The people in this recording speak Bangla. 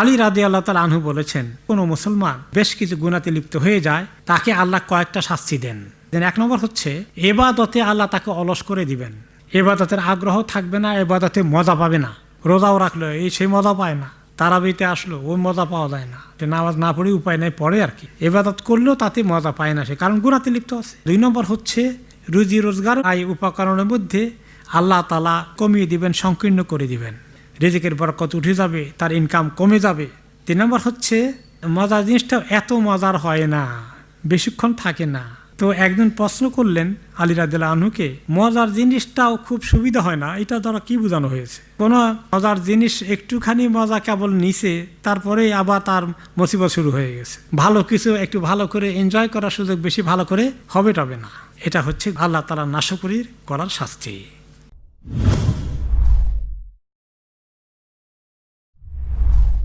আলী রাদিয়াল্লাহু তাআলা আনহু বলেছেন, কোনো মুসলমান বেশ কিছু গুনাতে লিপ্ত হয়ে যায়, তাকে আল্লাহ কয়েকটা শাস্তি দেন। এক নম্বর হচ্ছে ইবাদতে আল্লাহ তাকে অলস করে দিবেন, ইবাদতের আগ্রহ থাকবে না, ইবাদতে মজা পাবে না। রোজাও রাখলো সেই মজা পায় না, তারাবিতে আসলো ওই মজা পাওয়া যায় না, নামাজ না পড়ে উপায় নাই পড়ে আর কি, ইবাদত করলেও তাতে মজা পায় না সে, কারণ গুনাতে লিপ্ত আছে। 2 নম্বর হচ্ছে রুজি রোজগার আয় উপকরণের মধ্যে আল্লাহ তাআলা কমিয়ে দিবেন, সংকীর্ণ করে দিবেন, রিজিকের বরকত উঠে যাবে, তার ইনকাম কমে যাবে। 3 নম্বর হচ্ছে মজার জিনিসটা এত মজার হয় না, বেশিক্ষণ থাকে না। তো একজন প্রশ্ন করলেন আলী রাদিয়াল্লাহু আনহুকে, মজার জিনিসটাও খুব সুবিধা হয় না, এটা দ্বারা কি বোঝানো হয়েছে? কোন মজার জিনিস একটুখানি মজা কেবল নিছে, তারপরে আবার তার মুসিবত শুরু হয়ে গেছে। ভালো কিছু একটু ভালো করে এনজয় করার সুযোগ বেশি ভালো করে হবে না। এটা হচ্ছে আল্লাহ তাআলা নাশকরীর করার শাস্তি।